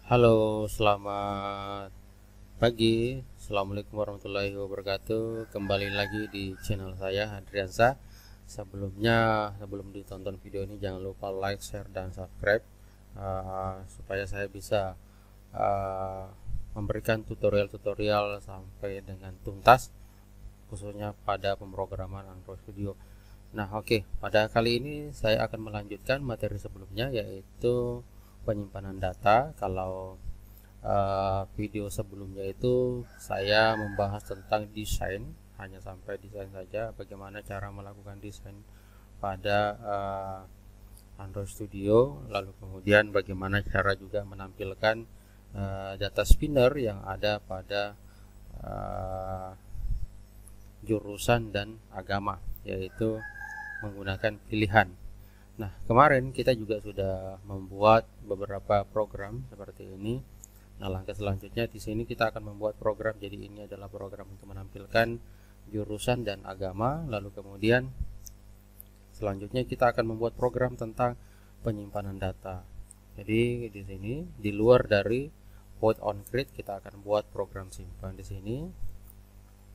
Halo, selamat pagi. Assalamualaikum warahmatullahi wabarakatuh. Kembali lagi di channel saya, Hadriansa. Sebelum ditonton video ini, jangan lupa like, share, dan subscribe supaya saya bisa memberikan tutorial-tutorial sampai dengan tuntas, khususnya pada pemrograman Android Studio. Nah, oke. Pada kali ini saya akan melanjutkan materi sebelumnya, yaitu penyimpanan data. Kalau video sebelumnya itu saya membahas tentang desain, hanya sampai desain saja, bagaimana cara melakukan desain pada Android Studio, lalu kemudian bagaimana cara juga menampilkan data spinner yang ada pada jurusan dan agama, yaitu menggunakan pilihan. Nah, kemarin kita juga sudah membuat beberapa program seperti ini. Nah, langkah selanjutnya di sini kita akan membuat program. Jadi ini adalah program untuk menampilkan jurusan dan agama. Lalu kemudian selanjutnya kita akan membuat program tentang penyimpanan data. Jadi di sini di luar dari void on create kita akan buat program simpan di sini.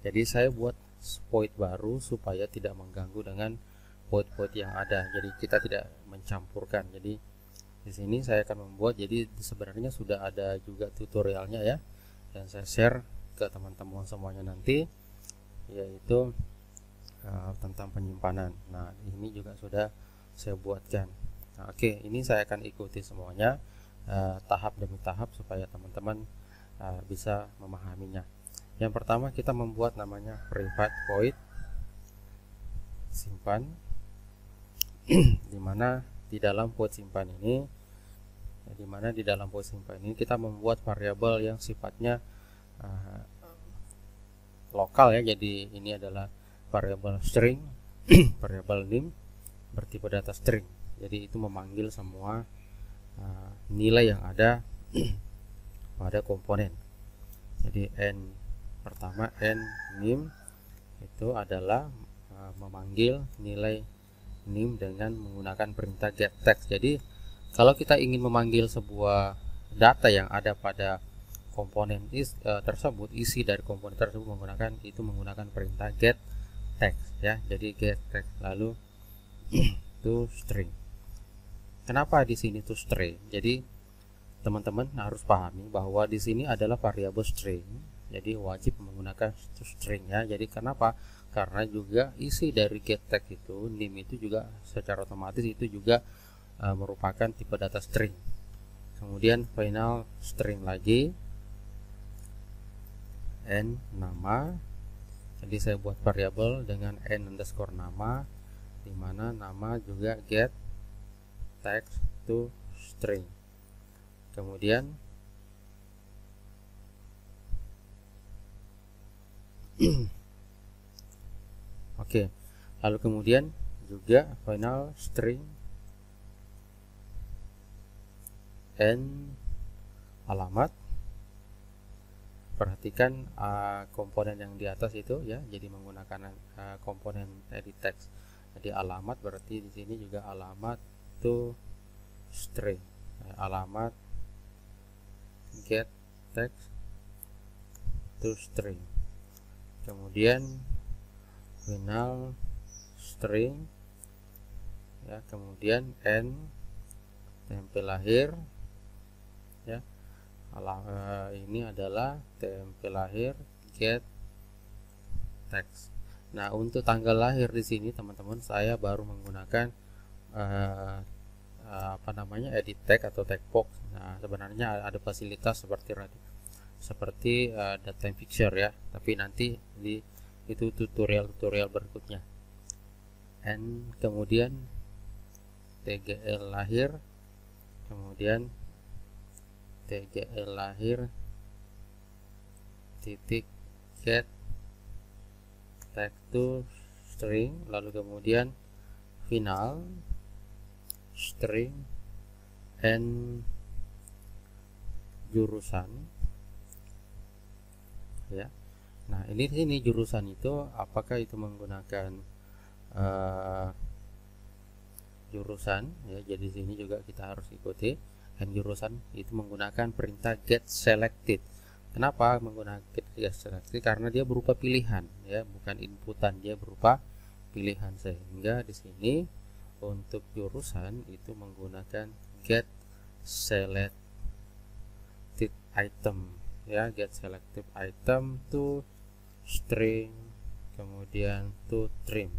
Jadi saya buat void baru supaya tidak mengganggu dengan void yang ada. Jadi kita tidak mencampurkan. Jadi di sini saya akan membuat, jadi sebenarnya sudah ada juga tutorialnya ya, dan saya share ke teman-teman semuanya nanti, yaitu tentang penyimpanan. Nah, ini juga sudah saya buatkan. Nah, oke, ini saya akan ikuti semuanya tahap demi tahap supaya teman-teman bisa memahaminya. Yang pertama kita membuat namanya private void simpan, dimana di dalam void simpan ini kita membuat variabel yang sifatnya lokal ya. Jadi ini adalah variabel string, variabel nim bertipe data string. Jadi itu memanggil semua nilai yang ada pada komponen. Jadi pertama n nim itu adalah memanggil nilai nim dengan menggunakan perintah getText. Jadi kalau kita ingin memanggil sebuah data yang ada pada komponen tersebut, isi dari komponen tersebut menggunakan perintah getText ya. Jadi getText lalu to string. Kenapa di sini to string? Jadi teman-teman harus pahami bahwa di sini adalah variabel string. Jadi wajib menggunakan to string ya. Jadi kenapa? Karena juga isi dari getText itu, nim itu juga secara otomatis itu juga merupakan tipe data string. Kemudian final string lagi, n nama. Jadi saya buat variabel dengan n underscore nama, dimana nama juga get text to string. Kemudian oke, lalu kemudian juga final string n alamat. Perhatikan komponen yang di atas itu ya, jadi menggunakan komponen edit text. Jadi alamat berarti di sini juga alamat to string, alamat get text to string. Kemudian final string ya, kemudian n tempel lahir ya. Ini adalah tempel lahir get text. Nah, untuk tanggal lahir di sini teman-teman saya baru menggunakan edit text atau text box. Nah, sebenarnya ada fasilitas seperti data time fixture ya, tapi nanti itu tutorial berikutnya. N kemudian tgl lahir, kemudian tgl lahir titik get text to string, lalu kemudian final string n jurusan ya. Nah, ini di sini jurusan itu apakah itu menggunakan jurusan ya. Jadi di sini juga kita harus ikuti memindahkan jurusan itu menggunakan perintah get selected. Kenapa menggunakan get selected? Karena dia berupa pilihan, ya, bukan inputan, dia berupa pilihan. Sehingga di sini untuk jurusan itu menggunakan get selected item, ya, get selected item to string kemudian to trim.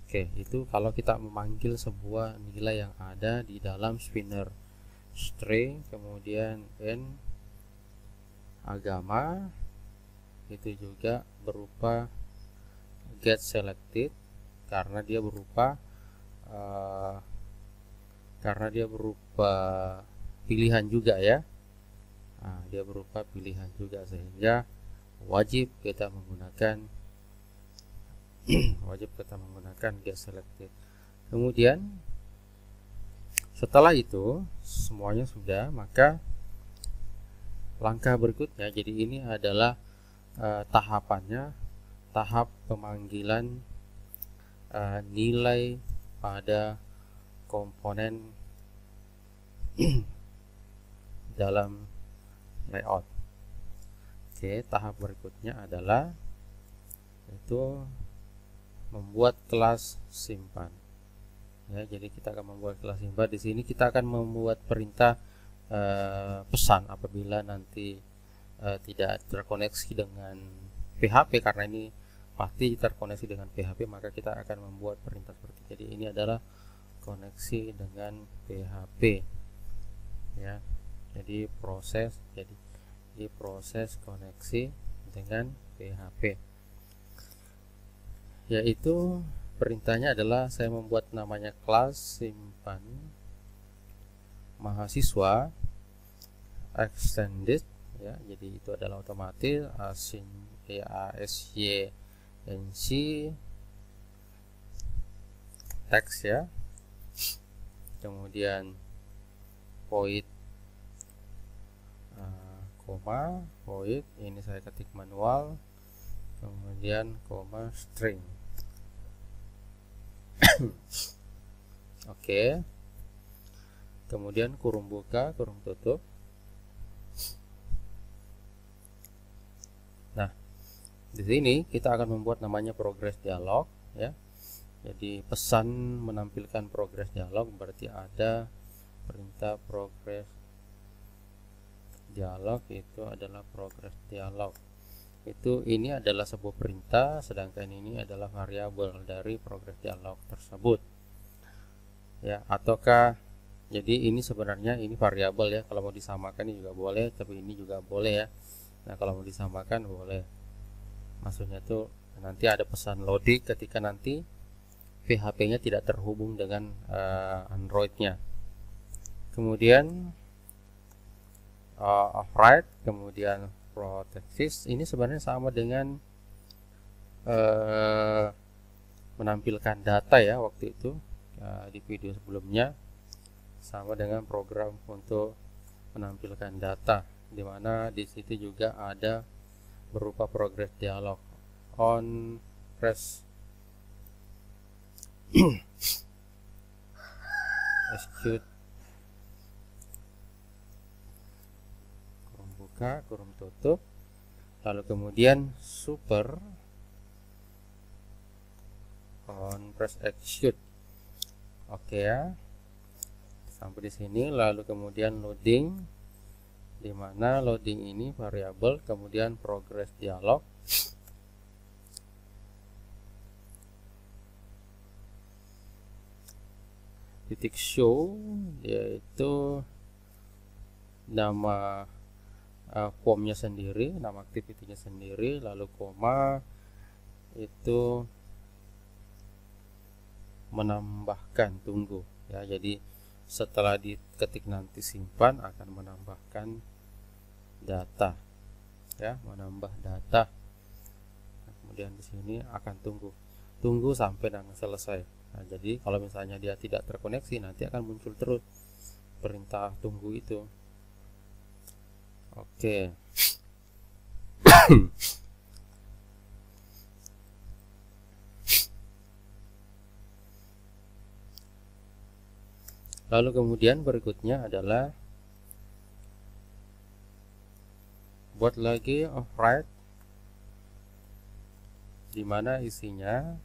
Oke, itu kalau kita memanggil sebuah nilai yang ada di dalam spinner. String kemudian n agama itu juga berupa get selected karena dia berupa pilihan juga, ya. Nah, dia berupa pilihan juga, sehingga wajib kita menggunakan get selected. Kemudian setelah itu semuanya sudah, maka langkah berikutnya, jadi ini adalah tahapannya, tahap pemanggilan nilai pada komponen dalam layout. Oke, tahap berikutnya adalah itu membuat kelas simpan. Ya, jadi kita akan membuat kelas simpan. Di sini kita akan membuat perintah pesan apabila nanti tidak terkoneksi dengan PHP, karena ini pasti terkoneksi dengan PHP, maka kita akan membuat perintah seperti ini. Jadi ini adalah koneksi dengan PHP, ya. Jadi proses koneksi dengan PHP, yaitu perintahnya adalah saya membuat namanya kelas simpan mahasiswa extended, ya. Jadi itu adalah otomatis asyncc teks, ya. Kemudian void koma void, ini saya ketik manual, kemudian koma string. Oke. Kemudian kurung buka, kurung tutup. Nah, di sini kita akan membuat namanya progress dialog, ya. Jadi pesan menampilkan progress dialog, berarti ada perintah progress dialog, itu adalah progress dialog. Ini adalah sebuah perintah, sedangkan ini adalah variabel dari progress dialog tersebut, ya. Ataukah, jadi ini sebenarnya ini variabel, ya. Kalau mau disamakan ini juga boleh, tapi ini juga boleh, ya. Nah, kalau mau disamakan boleh. Maksudnya tuh nanti ada pesan loading ketika nanti PHP-nya tidak terhubung dengan Android-nya. Kemudian override, kemudian protect. Ini sebenarnya sama dengan menampilkan data, ya, waktu itu di video sebelumnya, sama dengan program untuk menampilkan data, dimana di situ juga ada berupa progress dialog on press execute, kurung buka, kurung tutup, lalu kemudian super on press execute. Oke, ya. Sampai di sini, lalu kemudian loading, di mana loading ini variabel, kemudian progress dialog. Titik show, yaitu nama formnya sendiri, nama activity-nya sendiri, lalu koma itu menambahkan tunggu, ya. Jadi setelah diketik nanti simpan akan menambahkan data, ya, menambah data. Nah, kemudian di sini akan tunggu sampai dan selesai. Nah, jadi kalau misalnya dia tidak terkoneksi, nanti akan muncul terus perintah tunggu itu. Oke. Lalu kemudian berikutnya adalah buat lagi override di mana isinya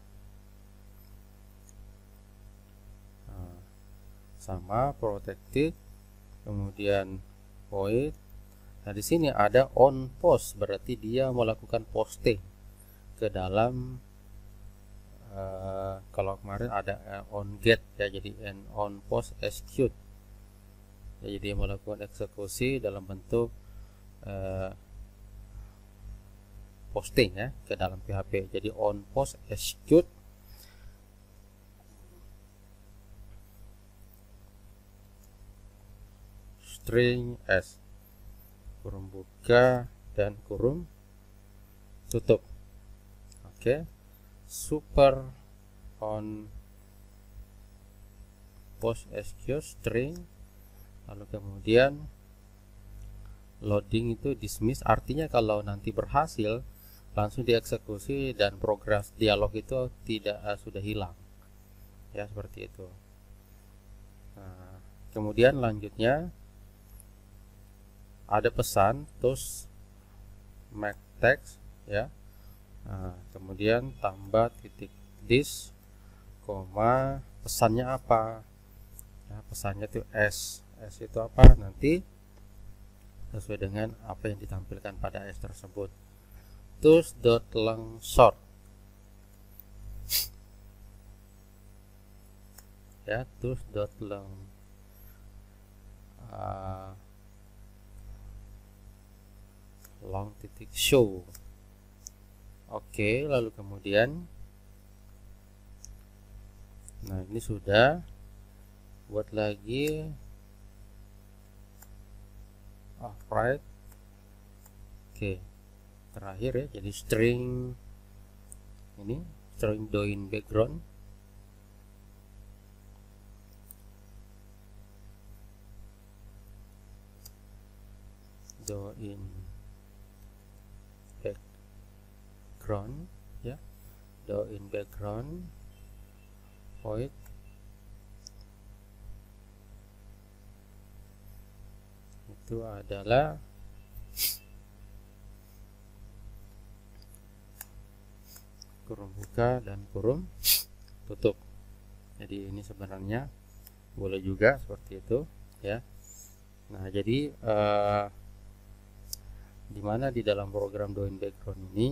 sama protected, kemudian void. Nah, di sini ada on post, berarti dia melakukan posting ke dalam kalau kemarin ada on get ya, jadi on post execute. Ya, jadi dia melakukan eksekusi dalam bentuk posting ya ke dalam PHP. Jadi on post execute string s kurung buka dan kurung tutup. Oke. Super on post execute string, lalu kemudian loading itu dismiss, artinya kalau nanti berhasil langsung dieksekusi dan progres dialog itu tidak sudah hilang ya, seperti itu. Nah, kemudian lanjutnya ada pesan terus make text ya. Nah, kemudian tambah titik this, koma, pesannya apa ya, pesannya itu s itu apa, nanti sesuai dengan apa yang ditampilkan pada s tersebut. Terus .long short ya, terus .long long titik show. Oke, lalu kemudian nah ini sudah, buat lagi right. Oke, terakhir ya, jadi string ini string doin background ya, doin background void itu adalah kurung buka dan kurung tutup. Jadi ini sebenarnya boleh juga seperti itu ya. Nah, jadi dimana di dalam program doin background ini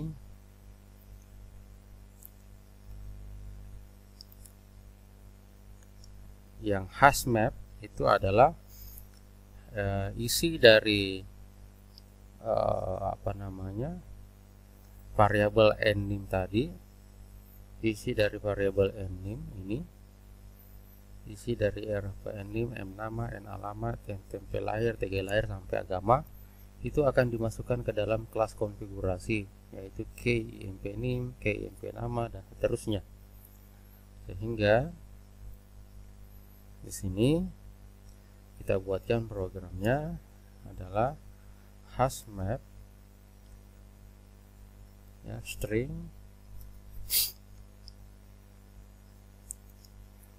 yang hash map itu adalah isi dari variabel name tadi, isi dari variabel name ini, isi dari name, nama, alamat, tempe lahir, tg lahir sampai agama, itu akan dimasukkan ke dalam kelas konfigurasi, yaitu imp name, imp nama, dan seterusnya. Sehingga di sini kita buatkan programnya adalah hash map ya, string.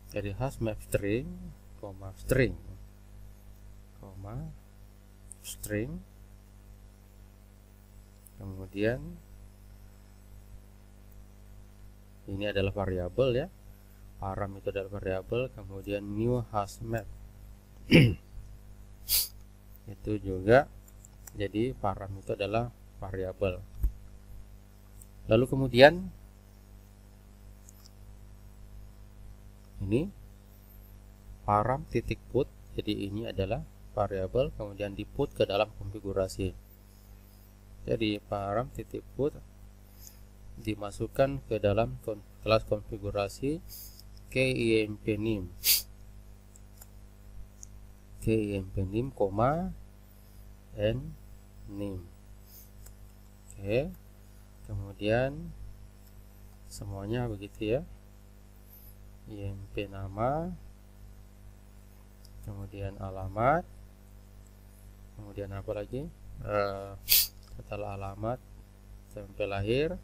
Jadi hash map string, string, string, kemudian ini adalah variabel ya, param itu adalah variabel, kemudian new hash map itu juga, jadi param itu adalah variabel. Lalu kemudian ini param titik put, jadi ini adalah variabel, kemudian di put ke dalam konfigurasi. Jadi param titik put dimasukkan ke dalam kelas konfigurasi imp name, name. Oke, kemudian semuanya begitu ya, imp nama, kemudian alamat, kemudian apa lagi, setelah alamat tempe lahir,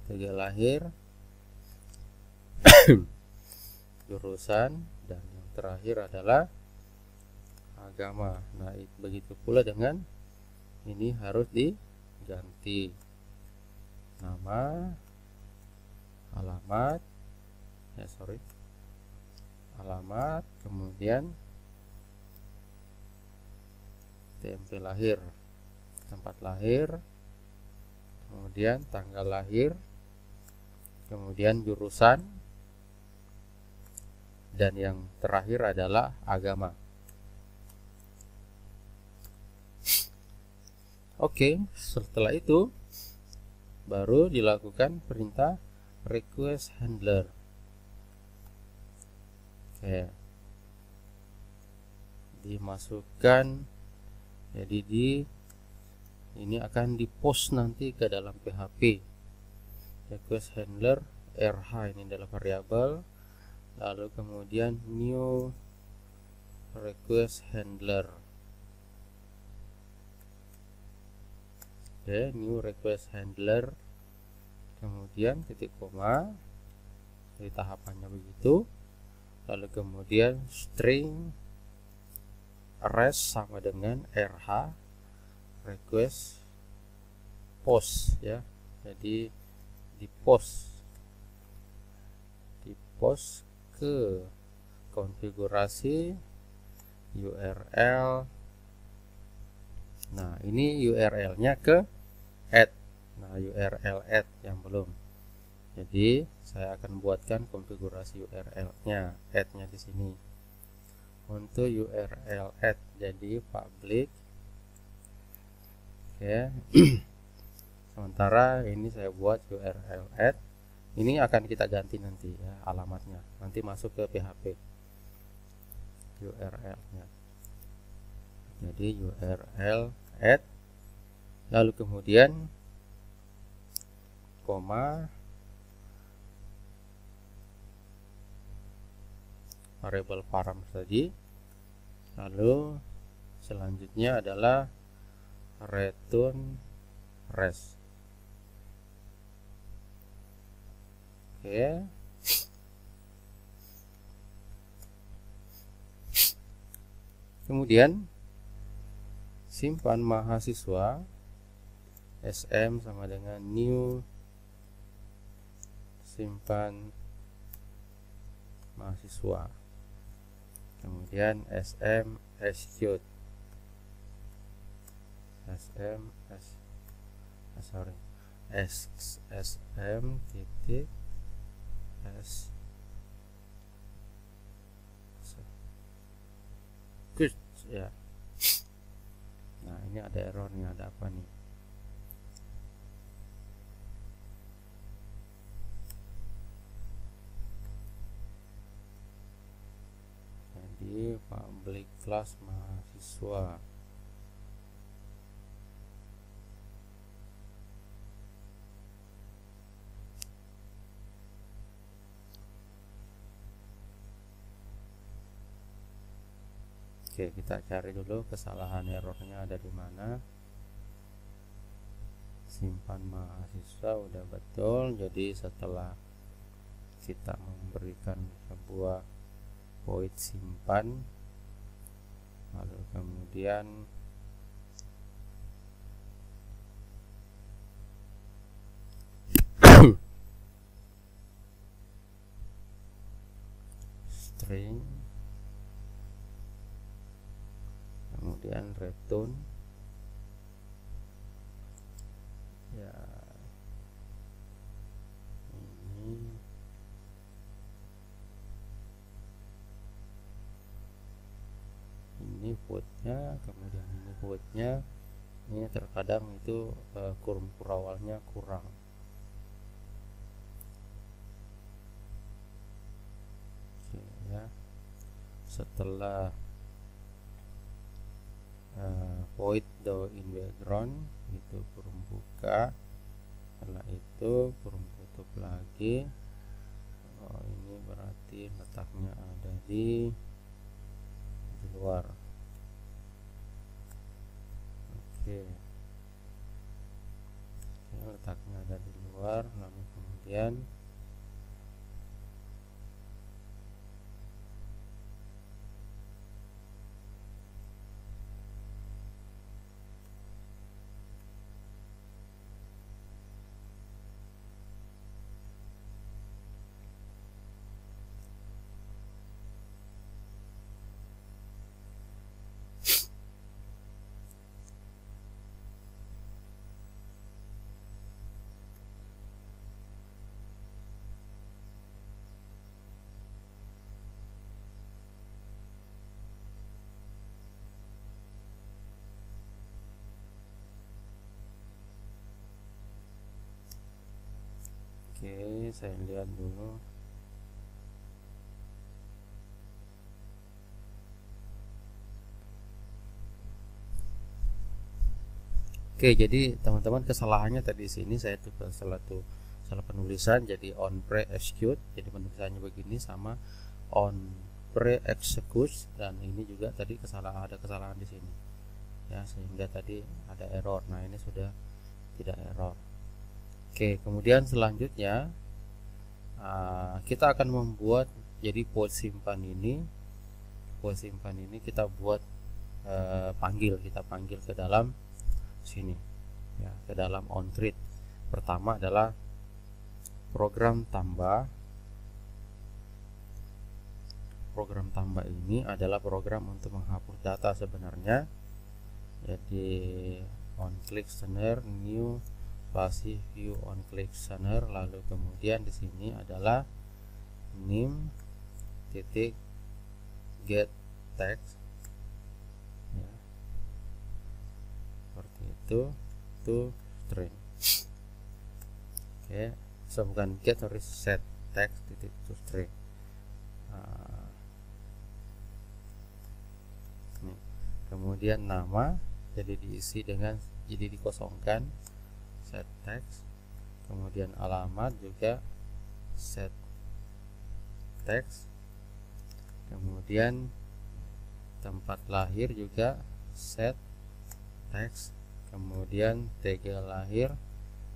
tg lahir, jurusan, dan yang terakhir adalah agama. Nah, begitu pula dengan ini harus diganti nama, alamat, alamat, kemudian TMP lahir, tempat lahir, kemudian tanggal lahir, kemudian jurusan, dan yang terakhir adalah agama. Oke, setelah itu baru dilakukan perintah request handler. Oke, dimasukkan, jadi ini akan dipost nanti ke dalam PHP. Request handler RH ini adalah variabel, lalu kemudian new request handler. Oke, new request handler, kemudian titik koma, jadi tahapannya begitu. Lalu kemudian string res sama dengan RH request post ya. Jadi di post ke konfigurasi URL. Nah, ini URL-nya ke add. Nah, URL add yang belum. Jadi saya akan buatkan konfigurasi URL-nya, add-nya di sini. Untuk URL add, jadi public. Oke. Sementara ini saya buat URL add. Ini akan kita ganti nanti ya, alamatnya. Nanti masuk ke PHP URL-nya. Jadi URL add, lalu kemudian koma, variable param tadi, lalu selanjutnya adalah return res. Oke. Kemudian simpan mahasiswa, SM sama dengan new, simpan mahasiswa, kemudian SM execute, SM titik s ya. Nah, ini ada error nih, ada apa nih? Jadi public class mahasiswa. Oke, kita cari dulu kesalahan errornya ada di mana. Simpan mahasiswa udah betul. Jadi setelah kita memberikan sebuah void simpan, lalu kemudian string, kemudian return ya, ini voidnya, kemudian ini voidnya. Ini terkadang itu kurung awalnya kurang. Oke, ya. Setelah void do in background itu kurung buka, setelah itu kurung tutup lagi. Oh, ini berarti letaknya ada di luar. Oke, letaknya ada di luar, lalu kemudian Oke, saya lihat dulu. Oke, jadi teman-teman kesalahannya tadi di sini saya tuh salah penulisan, jadi on pre execute, jadi penulisannya begini, sama on pre execute, dan ini juga tadi ada kesalahan di sini ya, sehingga tadi ada error. Nah, ini sudah tidak error. Oke, kemudian selanjutnya kita akan membuat, jadi poin simpan ini kita buat kita panggil ke dalam sini ya, ke dalam onThread. Pertama adalah program tambah. Program tambah ini adalah program untuk menghapus data sebenarnya. Jadi onClickSener, new spasi view onClickSener, lalu kemudian di sini adalah nim titik get text ya, seperti itu to string. Oke, so bukan get, harus set text titik to string. Kemudian nama jadi diisi dengan, jadi dikosongkan, set text. Kemudian alamat juga set text. Kemudian tempat lahir juga set text. Kemudian tanggal lahir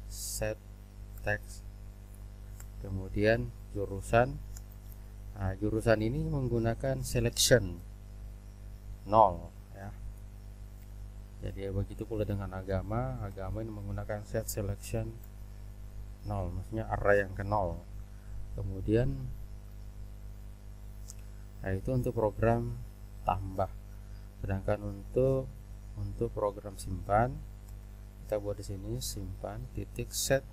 set text. Kemudian jurusan, jurusan ini menggunakan selection 0 ya. Jadi begitu pula dengan agama ini menggunakan set selection 0, maksudnya array yang ke 0. Kemudian itu untuk program tambah. Sedangkan untuk program simpan, kita buat di sini simpan titik set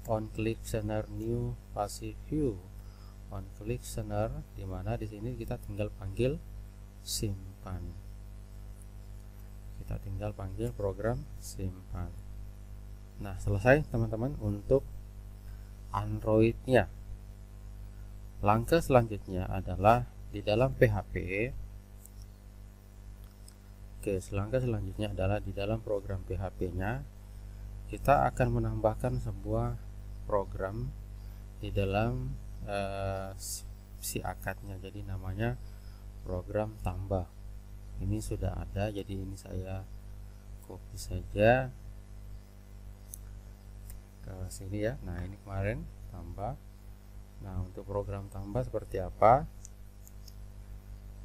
onClickSener new spasi view onClickSener, di mana di sini kita tinggal panggil simpan. Kita tinggal panggil program simpan. Nah, selesai teman-teman untuk Androidnya. Langkah selanjutnya adalah di dalam PHP. Oke, langkah selanjutnya adalah di dalam program PHP-nya kita akan menambahkan sebuah program di dalam si akadnya. Jadi namanya program tambah. Ini sudah ada, jadi ini saya copy saja ke sini ya. Nah, ini kemarin tambah. Nah, untuk program tambah seperti apa?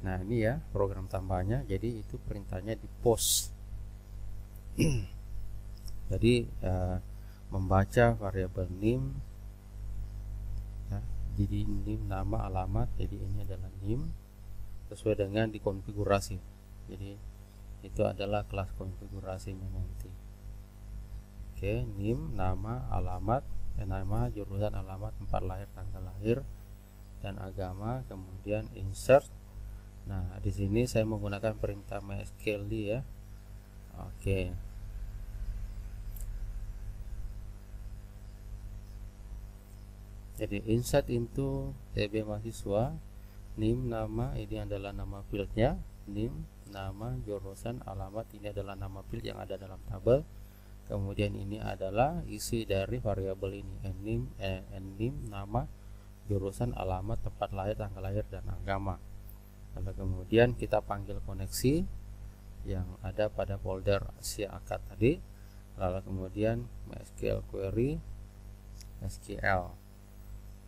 Nah, ini ya program tambahnya. Jadi itu perintahnya di post. Jadi membaca variabel nim ya, jadi nim nama alamat, jadi ini adalah nim sesuai dengan dikonfigurasi. Jadi itu adalah kelas konfigurasinya nanti. Oke, nim nama alamat, nama jurusan alamat, tempat lahir, tanggal lahir, dan agama. Kemudian insert. Nah, di sini saya menggunakan perintah MySQL ya. Oke. Jadi insert into tb mahasiswa, nim nama, ini adalah nama fieldnya, nim nama jurusan alamat, ini adalah nama field yang ada dalam tabel. Kemudian ini adalah isi dari variabel ini, nim nama jurusan alamat, tempat lahir, tanggal lahir, dan agama. Lalu kemudian kita panggil koneksi yang ada pada folder si akad tadi. Lalu kemudian MySQL query SQL.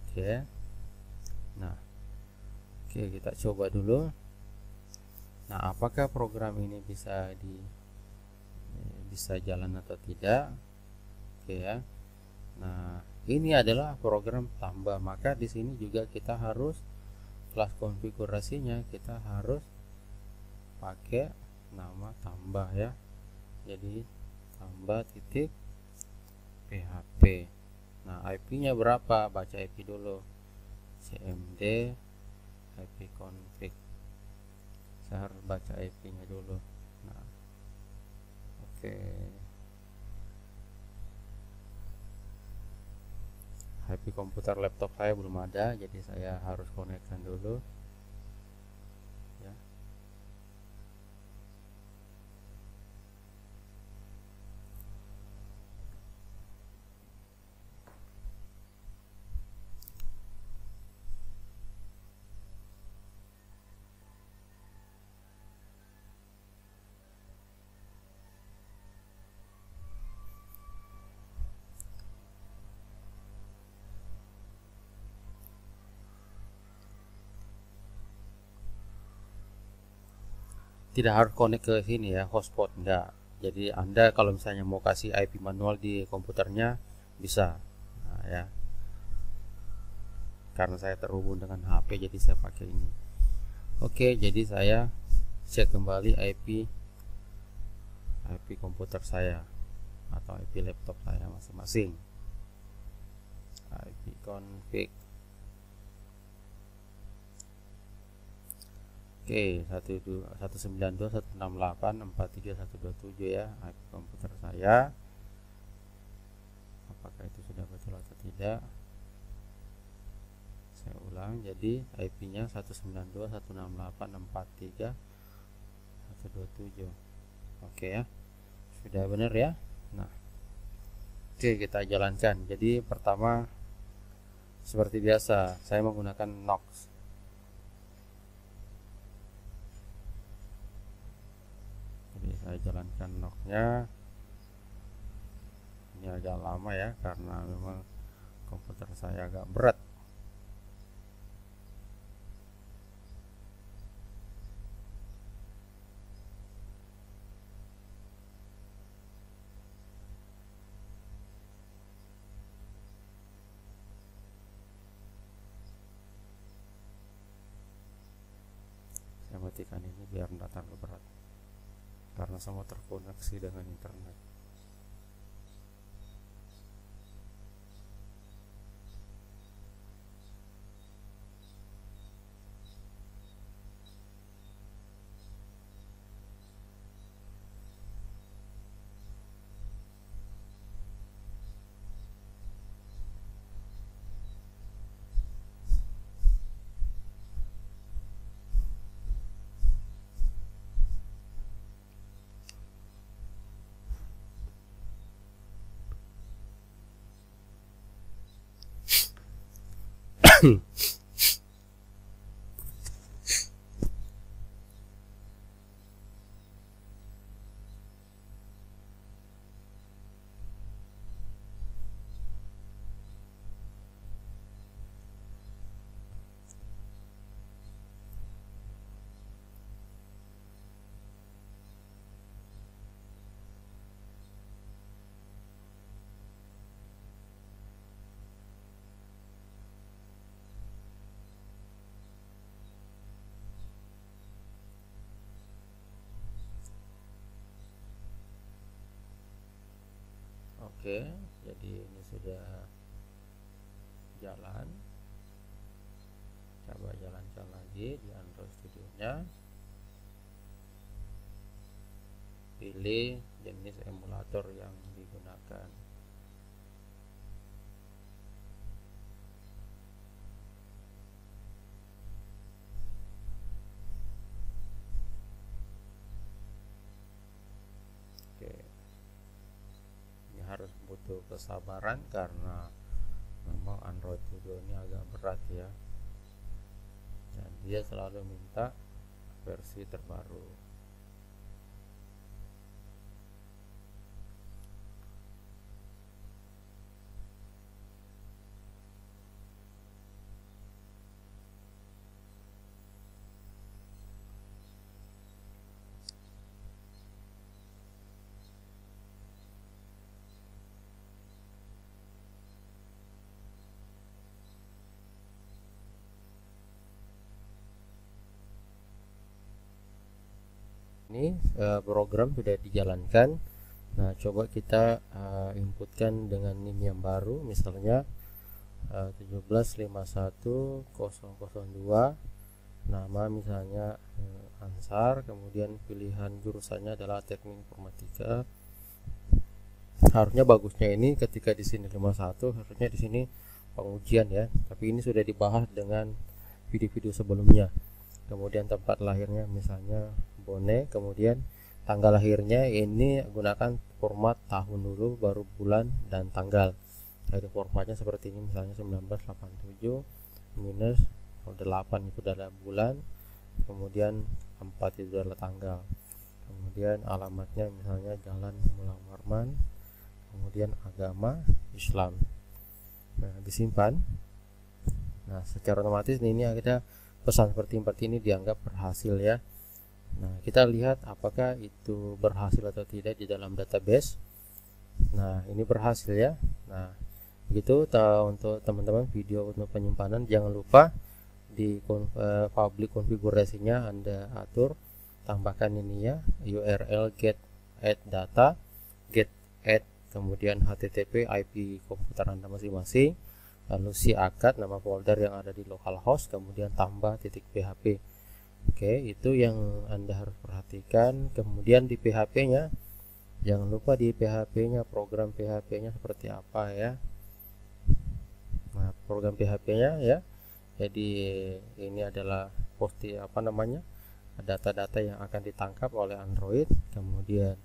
Oke. Nah, oke, kita coba dulu. Nah, apakah program ini bisa jalan atau tidak? Oke ya. Nah, ini adalah program tambah, maka di sini juga kita harus kelas konfigurasinya kita harus pakai nama tambah ya. Jadi tambah titik php. Nah, IP-nya berapa? Baca IP dulu. cmd ipconfig. Saya harus baca IP-nya dulu. Nah, oke. IP komputer laptop saya belum ada, jadi saya harus konekkan dulu ya. Tidak harus connect ke sini ya, hotspot enggak. Jadi Anda kalau misalnya mau kasih IP manual di komputernya bisa. Nah, ya. Karena saya terhubung dengan HP jadi saya pakai ini. Oke, jadi saya cek kembali IP komputer saya atau IP laptop saya masing-masing. IP config. Oke, 192.168.43.127 ya, IP komputer saya. Apakah itu sudah betul atau tidak? Saya ulang, jadi IP-nya 192.168.43.127. Oke ya, sudah benar ya. Nah, oke, kita jalankan. Jadi pertama seperti biasa, saya menggunakan Nox. Jadi saya jalankan Nox-nya. Ini agak lama ya, karena memang komputer saya agak berat. Saya matikan ini biar tidak terlalu berat, karena semua terkoneksi dengan internet. Oke, jadi ini sudah jalan. Coba jalankan lagi di Android Studio-nya. Pilih jenis emulator yang digunakan. Oke. Ini harus butuh kesabaran karena memang Android Studio ini agak berat ya. Dan dia selalu minta versi terbaru. Ini program sudah dijalankan. Nah, coba kita inputkan dengan NIM yang baru, misalnya 1751.002, nama misalnya Ansar, kemudian pilihan jurusannya adalah Teknik Informatika. Harusnya bagusnya ini ketika di sini 51, harusnya di sini pengujian ya, tapi ini sudah dibahas dengan video-video sebelumnya. Kemudian tempat lahirnya misalnya Bone, kemudian tanggal lahirnya ini gunakan format tahun dulu baru bulan dan tanggal. Jadi formatnya seperti ini, misalnya 1987 minus 8 itu adalah bulan, kemudian 4 itu adalah tanggal, kemudian alamatnya misalnya Jalan Mulang Warman, kemudian agama Islam. Nah, disimpan. Nah, secara otomatis ini ada pesan seperti ini dianggap berhasil ya. Nah, kita lihat apakah itu berhasil atau tidak di dalam database. Nah, ini berhasil ya. Nah, begitu untuk teman-teman video untuk penyimpanan, jangan lupa di public konfigurasinya Anda atur, tambahkan ini ya, URL get add data, get add, kemudian HTTP IP komputer Anda masing-masing, lalu si akad nama folder yang ada di localhost, kemudian tambah .php. Oke, itu yang Anda harus perhatikan. Kemudian di PHP-nya, jangan lupa di PHP-nya program PHP-nya seperti apa ya. Nah, program PHP-nya ya. Jadi ini adalah data-data yang akan ditangkap oleh Android. Kemudian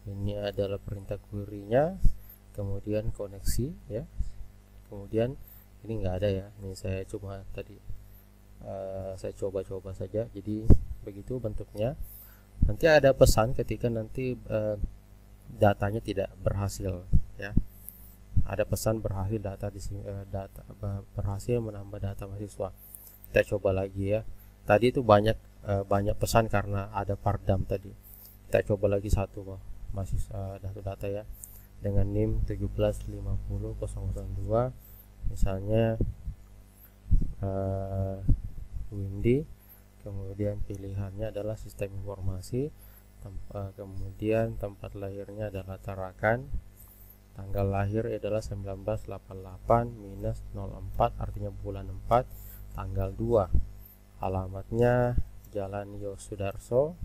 ini adalah perintah query-nya, kemudian koneksi ya. Kemudian ini enggak ada ya. Ini saya cuma tadi saya coba-coba saja. Jadi begitu bentuknya. Nanti ada pesan ketika nanti datanya tidak berhasil ya. Ada pesan berhasil berhasil menambah data mahasiswa. Kita coba lagi ya. Tadi itu banyak pesan karena ada pardam tadi. Kita coba lagi satu mahasiswa data ya, dengan NIM 1750002 misalnya Windy, kemudian pilihannya adalah sistem informasi, kemudian tempat lahirnya adalah Tarakan, tanggal lahir adalah 1988 minus 04 artinya bulan 4 tanggal 2, alamatnya Jalan Yosudarso,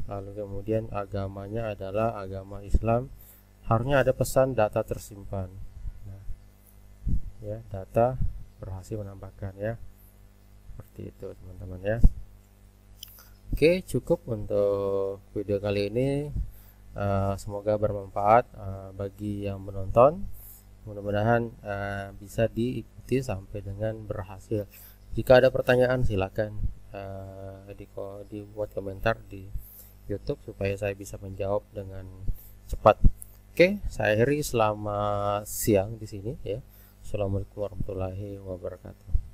lalu kemudian agamanya adalah agama Islam. Harusnya ada pesan data tersimpan. Nah, ya, data berhasil menambahkan ya. Seperti itu teman-teman ya. Oke, cukup untuk video kali ini. Semoga bermanfaat bagi yang menonton. Mudah-mudahan bisa diikuti sampai dengan berhasil. Jika ada pertanyaan silakan dibuat komentar di YouTube supaya saya bisa menjawab dengan cepat. Oke, saya akhiri. Selamat siang di sini ya. Assalamualaikum warahmatullahi wabarakatuh.